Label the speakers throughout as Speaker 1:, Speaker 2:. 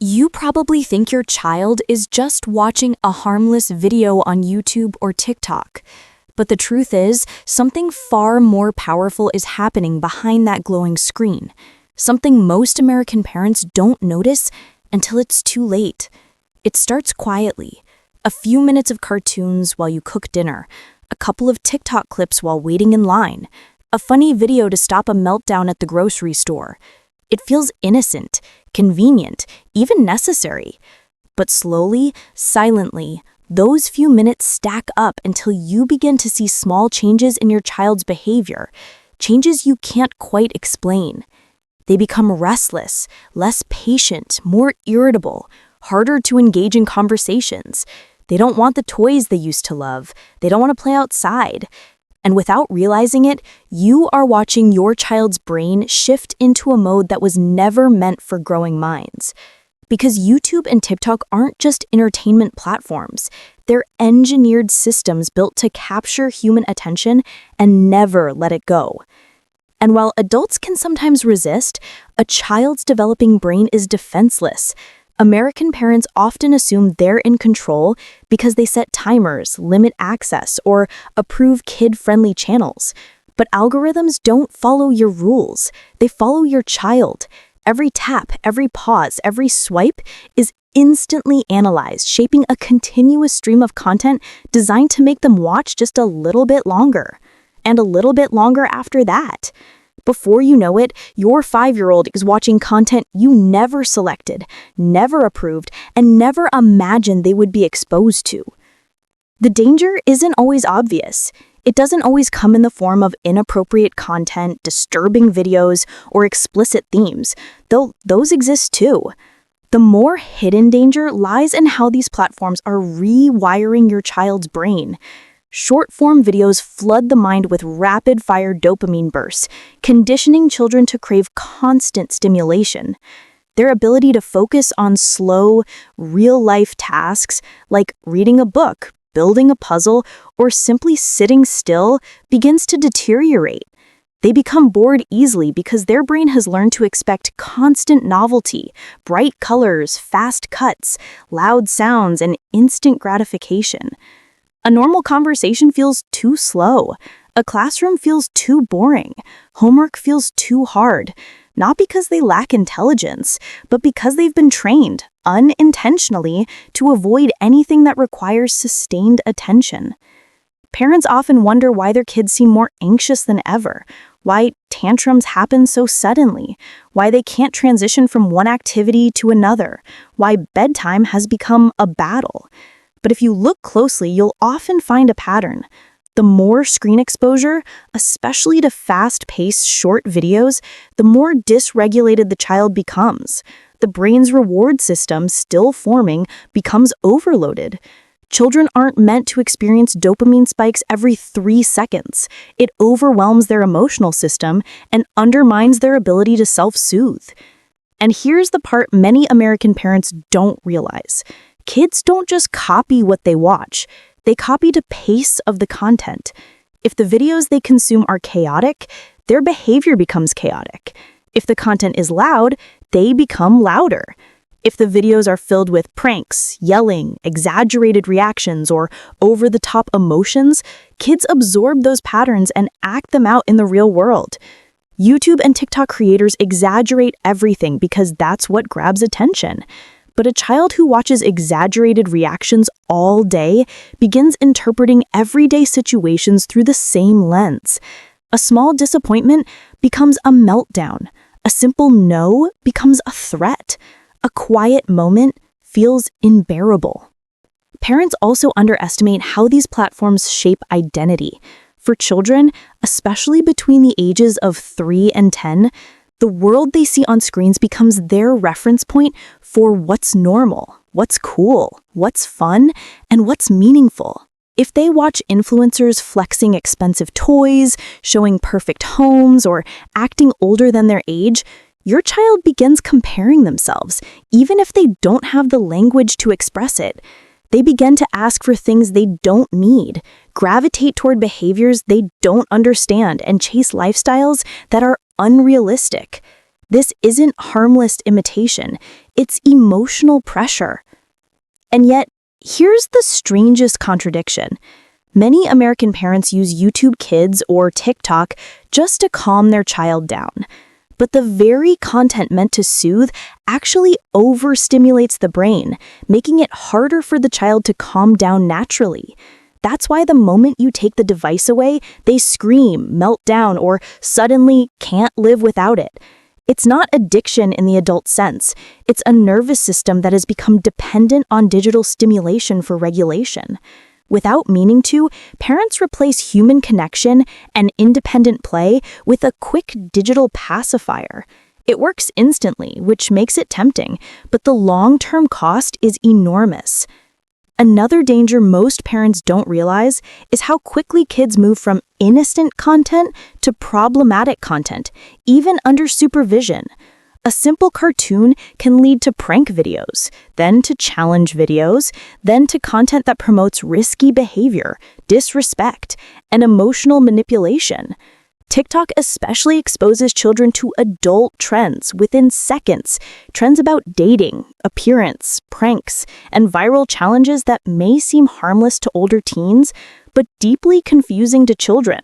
Speaker 1: You probably think your child is just watching a harmless video on YouTube or TikTok. But the truth is, something far more powerful is happening behind that glowing screen. Something most American parents don't notice until it's too late. It starts quietly. A few minutes of cartoons while you cook dinner, a couple of TikTok clips while waiting in line, a funny video to stop a meltdown at the grocery store. It feels innocent, convenient, even necessary. But slowly, silently, those few minutes stack up until you begin to see small changes in your child's behavior, changes you can't quite explain. They become restless, less patient, more irritable, harder to engage in conversations. They don't want the toys they used to love. They don't want to play outside. And without realizing it, you are watching your child's brain shift into a mode that was never meant for growing minds. Because YouTube and TikTok aren't just entertainment platforms. They're engineered systems built to capture human attention and never let it go. And while adults can sometimes resist, a child's developing brain is defenseless. American parents often assume they're in control because they set timers, limit access, or approve kid-friendly channels. But algorithms don't follow your rules. They follow your child. Every tap, every pause, every swipe is instantly analyzed, shaping a continuous stream of content designed to make them watch just a little bit longer. And a little bit longer after that. Before you know it, your 5-year-old is watching content you never selected, never approved, and never imagined they would be exposed to. The danger isn't always obvious. It doesn't always come in the form of inappropriate content, disturbing videos, or explicit themes, though those exist too. The more hidden danger lies in how these platforms are rewiring your child's brain. Short-form videos flood the mind with rapid-fire dopamine bursts, conditioning children to crave constant stimulation. Their ability to focus on slow, real-life tasks like reading a book, building a puzzle, or simply sitting still begins to deteriorate. They become bored easily because their brain has learned to expect constant novelty, bright colors, fast cuts, loud sounds, and instant gratification. A normal conversation feels too slow. A classroom feels too boring. Homework feels too hard. Not because they lack intelligence, but because they've been trained, unintentionally, to avoid anything that requires sustained attention. Parents often wonder why their kids seem more anxious than ever, why tantrums happen so suddenly, why they can't transition from one activity to another, why bedtime has become a battle. But if you look closely, you'll often find a pattern. The more screen exposure, especially to fast-paced short videos, the more dysregulated the child becomes. The brain's reward system, still forming, becomes overloaded. Children aren't meant to experience dopamine spikes every 3 seconds. It overwhelms their emotional system and undermines their ability to self-soothe. And here's the part many American parents don't realize. Kids don't just copy what they watch. They copy the pace of the content. If the videos they consume are chaotic, their behavior becomes chaotic. If the content is loud, they become louder. If the videos are filled with pranks, yelling, exaggerated reactions, or over-the-top emotions, kids absorb those patterns and act them out in the real world. YouTube and TikTok creators exaggerate everything because that's what grabs attention. But a child who watches exaggerated reactions all day begins interpreting everyday situations through the same lens. A small disappointment becomes a meltdown. A simple no becomes a threat. A quiet moment feels unbearable. Parents also underestimate how these platforms shape identity. For children, especially between the ages of 3 and 10, the world they see on screens becomes their reference point for what's normal, what's cool, what's fun, and what's meaningful. If they watch influencers flexing expensive toys, showing perfect homes, or acting older than their age, your child begins comparing themselves, even if they don't have the language to express it. They begin to ask for things they don't need, gravitate toward behaviors they don't understand, and chase lifestyles that are unrealistic. This isn't harmless imitation. It's emotional pressure. And yet, here's the strangest contradiction. Many American parents use YouTube Kids or TikTok just to calm their child down. But the very content meant to soothe actually overstimulates the brain, making it harder for the child to calm down naturally. That's why the moment you take the device away, they scream, melt down, or suddenly can't live without it. It's not addiction in the adult sense. It's a nervous system that has become dependent on digital stimulation for regulation. Without meaning to, parents replace human connection and independent play with a quick digital pacifier. It works instantly, which makes it tempting, but the long-term cost is enormous. Another danger most parents don't realize is how quickly kids move from innocent content to problematic content, even under supervision. A simple cartoon can lead to prank videos, then to challenge videos, then to content that promotes risky behavior, disrespect, and emotional manipulation. TikTok especially exposes children to adult trends within seconds, trends about dating, appearance, pranks, and viral challenges that may seem harmless to older teens, but deeply confusing to children.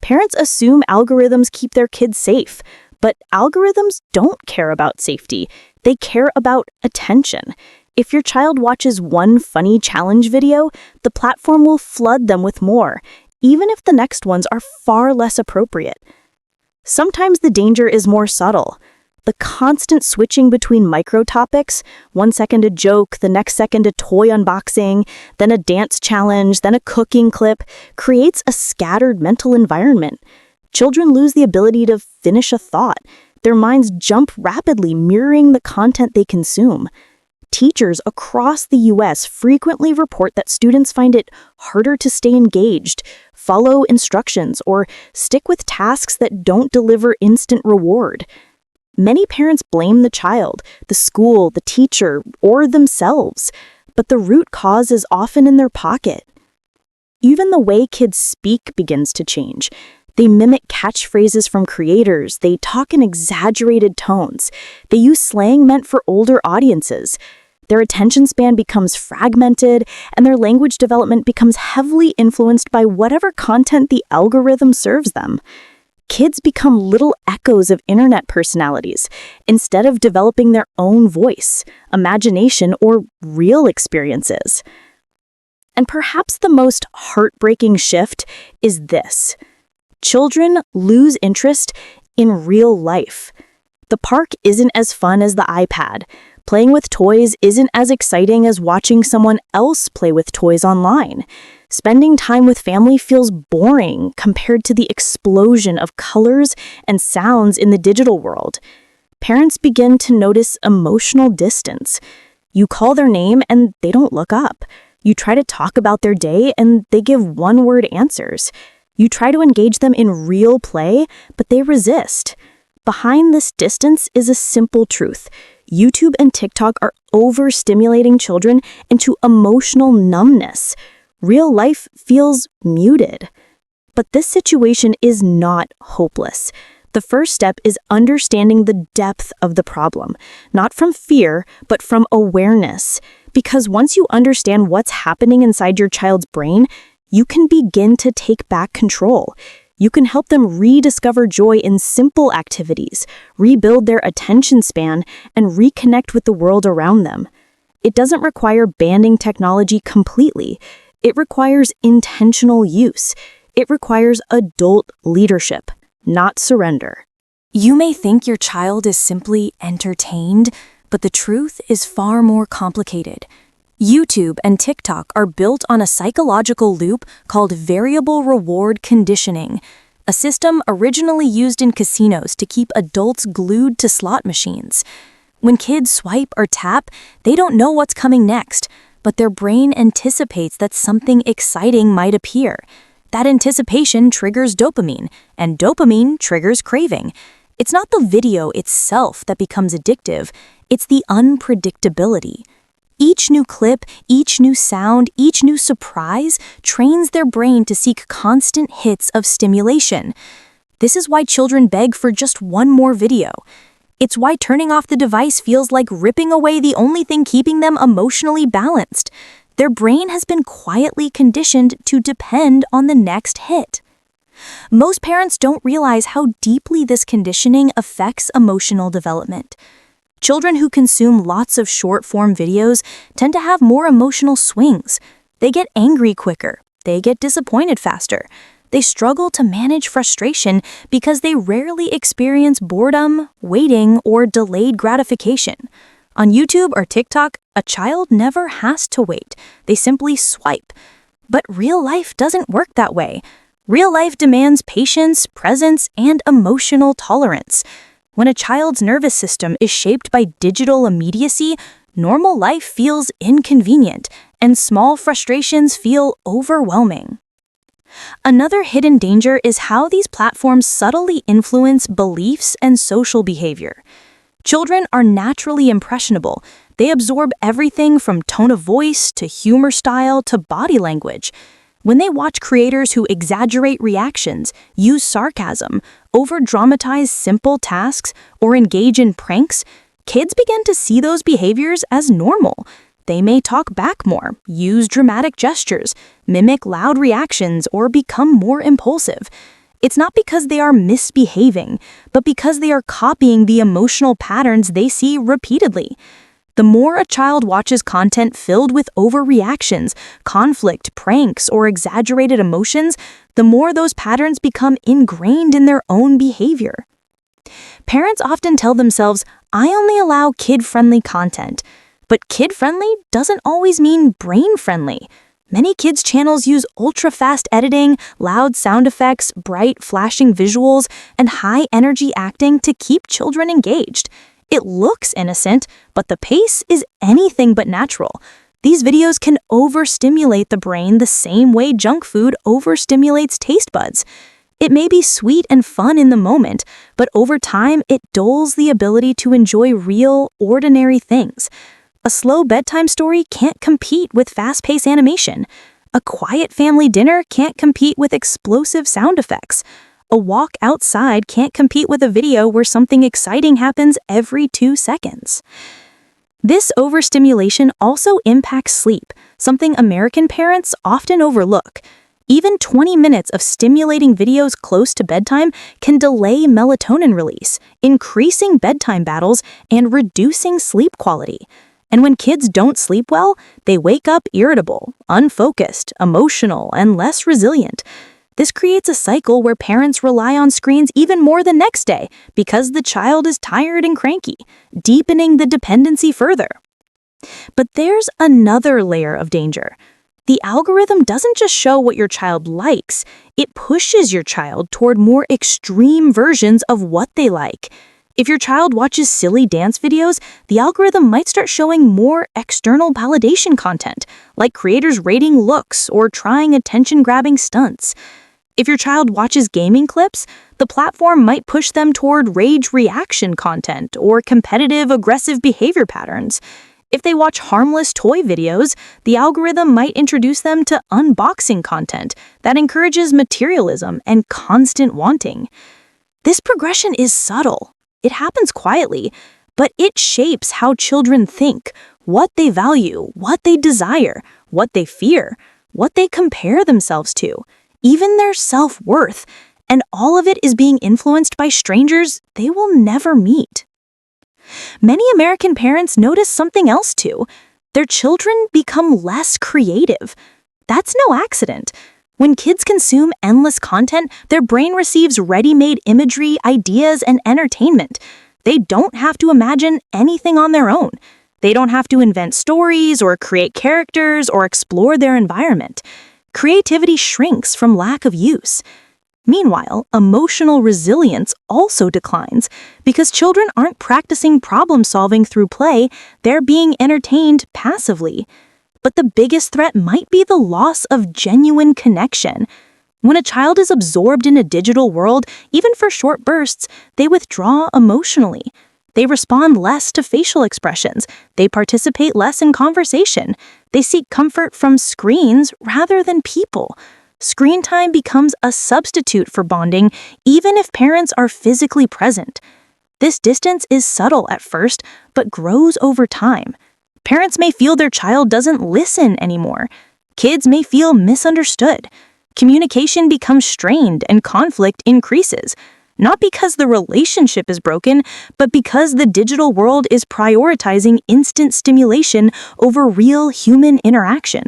Speaker 1: Parents assume algorithms keep their kids safe, but algorithms don't care about safety. They care about attention. If your child watches one funny challenge video, the platform will flood them with more, even if the next ones are far less appropriate. Sometimes the danger is more subtle. The constant switching between micro-topics, 1 second a joke, the next second a toy unboxing, then a dance challenge, then a cooking clip, creates a scattered mental environment. Children lose the ability to finish a thought. Their minds jump rapidly, mirroring the content they consume. Teachers across the U.S. frequently report that students find it harder to stay engaged, follow instructions, or stick with tasks that don't deliver instant reward. Many parents blame the child, the school, the teacher, or themselves, but the root cause is often in their pocket. Even the way kids speak begins to change. They mimic catchphrases from creators, they talk in exaggerated tones, they use slang meant for older audiences. Their attention span becomes fragmented, and their language development becomes heavily influenced by whatever content the algorithm serves them. Kids become little echoes of internet personalities, instead of developing their own voice, imagination, or real experiences. And perhaps the most heartbreaking shift is this. Children lose interest in real life. The park isn't as fun as the iPad. Playing with toys isn't as exciting as watching someone else play with toys online. Spending time with family feels boring compared to the explosion of colors and sounds in the digital world. Parents begin to notice emotional distance. You call their name and they don't look up. You try to talk about their day and they give one-word answers. You try to engage them in real play, but they resist. Behind this distance is a simple truth. YouTube and TikTok are overstimulating children into emotional numbness. Real life feels muted. But this situation is not hopeless. The first step is understanding the depth of the problem, not from fear, but from awareness. Because once you understand what's happening inside your child's brain, you can begin to take back control. You can help them rediscover joy in simple activities, rebuild their attention span, and reconnect with the world around them. It doesn't require banning technology completely. It requires intentional use. It requires adult leadership, not surrender. You may think your child is simply entertained, but the truth is far more complicated. YouTube and TikTok are built on a psychological loop called variable reward conditioning, a system originally used in casinos to keep adults glued to slot machines. When kids swipe or tap, they don't know what's coming next, but their brain anticipates that something exciting might appear. That anticipation triggers dopamine, and dopamine triggers craving. It's not the video itself that becomes addictive, it's the unpredictability. Each new clip, each new sound, each new surprise trains their brain to seek constant hits of stimulation. This is why children beg for just one more video. It's why turning off the device feels like ripping away the only thing keeping them emotionally balanced. Their brain has been quietly conditioned to depend on the next hit. Most parents don't realize how deeply this conditioning affects emotional development. Children who consume lots of short-form videos tend to have more emotional swings. They get angry quicker. They get disappointed faster. They struggle to manage frustration because they rarely experience boredom, waiting, or delayed gratification. On YouTube or TikTok, a child never has to wait. They simply swipe. But real life doesn't work that way. Real life demands patience, presence, and emotional tolerance. When a child's nervous system is shaped by digital immediacy, normal life feels inconvenient, and small frustrations feel overwhelming. Another hidden danger is how these platforms subtly influence beliefs and social behavior. Children are naturally impressionable. They absorb everything from tone of voice to humor style to body language. When they watch creators who exaggerate reactions, use sarcasm, over-dramatize simple tasks, or engage in pranks, kids begin to see those behaviors as normal. They may talk back more, use dramatic gestures, mimic loud reactions, or become more impulsive. It's not because they are misbehaving, but because they are copying the emotional patterns they see repeatedly. The more a child watches content filled with overreactions, conflict, pranks, or exaggerated emotions, the more those patterns become ingrained in their own behavior. Parents often tell themselves, "I only allow kid-friendly content." But kid-friendly doesn't always mean brain-friendly. Many kids' channels use ultra-fast editing, loud sound effects, bright, flashing visuals, and high-energy acting to keep children engaged. It looks innocent, but the pace is anything but natural. These videos can overstimulate the brain the same way junk food overstimulates taste buds. It may be sweet and fun in the moment, but over time it dulls the ability to enjoy real, ordinary things. A slow bedtime story can't compete with fast-paced animation. A quiet family dinner can't compete with explosive sound effects. A walk outside can't compete with a video where something exciting happens every 2 seconds. This overstimulation also impacts sleep, something American parents often overlook. Even 20 minutes of stimulating videos close to bedtime can delay melatonin release, increasing bedtime battles and reducing sleep quality. And when kids don't sleep well, they wake up irritable, unfocused, emotional, and less resilient. This creates a cycle where parents rely on screens even more the next day because the child is tired and cranky, deepening the dependency further. But there's another layer of danger. The algorithm doesn't just show what your child likes, it pushes your child toward more extreme versions of what they like. If your child watches silly dance videos, the algorithm might start showing more external validation content, like creators rating looks or trying attention-grabbing stunts. If your child watches gaming clips, the platform might push them toward rage reaction content or competitive, aggressive behavior patterns. If they watch harmless toy videos, the algorithm might introduce them to unboxing content that encourages materialism and constant wanting. This progression is subtle. It happens quietly, but it shapes how children think, what they value, what they desire, what they fear, what they compare themselves to, even their self-worth, and all of it is being influenced by strangers they will never meet. Many American parents notice something else too. Their children become less creative. That's no accident. When kids consume endless content, their brain receives ready-made imagery, ideas, and entertainment. They don't have to imagine anything on their own. They don't have to invent stories or create characters or explore their environment. Creativity shrinks from lack of use. Meanwhile, emotional resilience also declines because children aren't practicing problem-solving through play, they're being entertained passively. But the biggest threat might be the loss of genuine connection. When a child is absorbed in a digital world, even for short bursts, they withdraw emotionally. They respond less to facial expressions. They participate less in conversation. They seek comfort from screens rather than people. Screen time becomes a substitute for bonding, even if parents are physically present.
Speaker 2: This distance is subtle at first, but grows over time. Parents may feel their child doesn't listen anymore. Kids may feel misunderstood. Communication becomes strained and conflict increases, not because the relationship is broken, but because the digital world is prioritizing instant stimulation over real human interaction.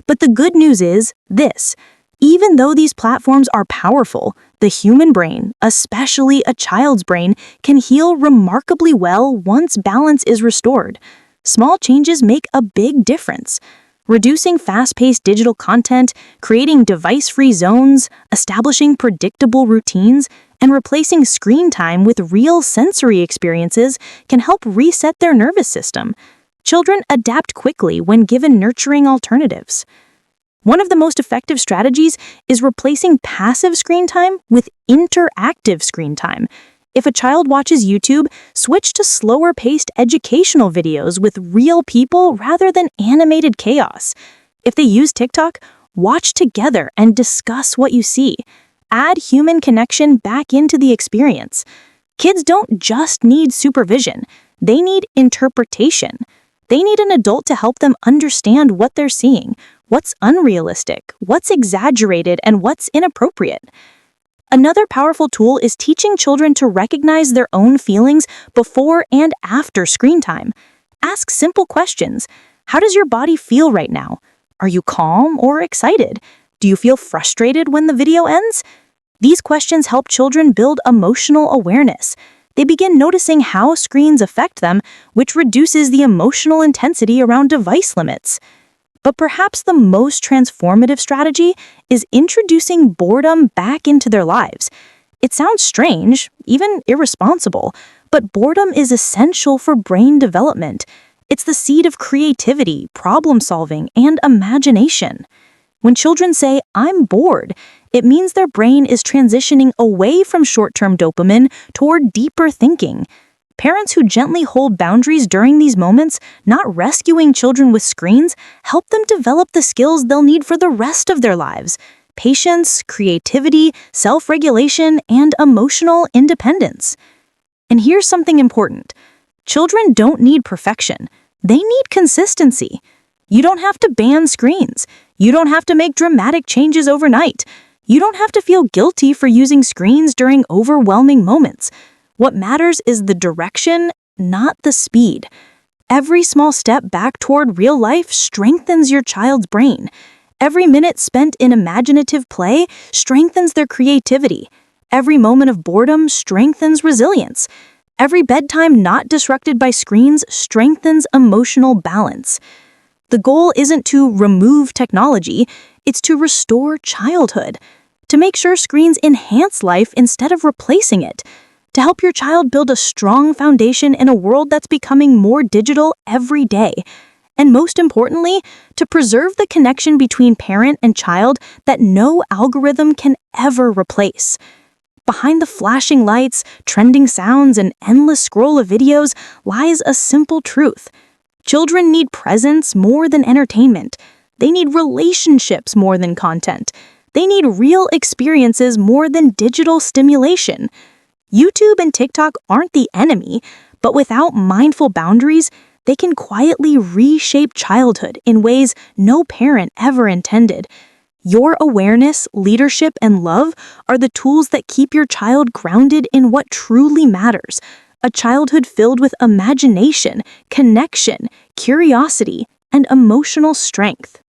Speaker 2: But the good news is this: even though these platforms are powerful, the human brain, especially a child's brain, can heal remarkably well once balance is restored. Small changes make a big difference. Reducing fast-paced digital content, creating device-free zones, establishing predictable routines, and replacing screen time with real sensory experiences can help reset their nervous system. Children adapt quickly when given nurturing alternatives. One of the most effective strategies is replacing passive screen time with interactive screen time. If a child watches YouTube, switch to slower-paced educational videos with real people rather than animated chaos. If they use TikTok, watch together and discuss what you see. Add human connection back into the experience. Kids don't just need supervision, they need interpretation. They need an adult to help them understand what they're seeing, what's unrealistic, what's exaggerated, and what's inappropriate. Another powerful tool is teaching children to recognize their own feelings before and after screen time. Ask simple questions. How does your body feel right now? Are you calm or excited? Do you feel frustrated when the video ends? These questions help children build emotional awareness. They begin noticing how screens affect them, which reduces the emotional intensity around device limits. But perhaps the most transformative strategy is introducing boredom back into their lives. It sounds strange, even irresponsible, but boredom is essential for brain development. It's the seed of creativity, problem-solving, and imagination. When children say, "I'm bored," it means their brain is transitioning away from short-term dopamine toward deeper thinking. Parents who gently hold boundaries during these moments, not rescuing children with screens, help them develop the skills they'll need for the rest of their lives: patience, creativity, self-regulation, and emotional independence. And here's something important. Children don't need perfection. They need consistency. You don't have to ban screens. You don't have to make dramatic changes overnight. You don't have to feel guilty for using screens during overwhelming moments. What matters is the direction, not the speed. Every small step back toward real life strengthens your child's brain. Every minute spent in imaginative play strengthens their creativity. Every moment of boredom strengthens resilience. Every bedtime not disrupted by screens strengthens emotional balance. The goal isn't to remove technology, it's to restore childhood, to make sure screens enhance life instead of replacing it, to help your child build a strong foundation in a world that's becoming more digital every day, and most importantly, to preserve the connection between parent and child that no algorithm can ever replace. Behind the flashing lights, trending sounds, and endless scroll of videos lies a simple truth. Children need presence more than entertainment. They need relationships more than content. They need real experiences more than digital stimulation. YouTube and TikTok aren't the enemy, but without mindful boundaries, they can quietly reshape childhood in ways no parent ever intended. Your awareness, leadership, and love are the tools that keep your child grounded in what truly matters: a childhood filled with imagination, connection, curiosity, and emotional strength.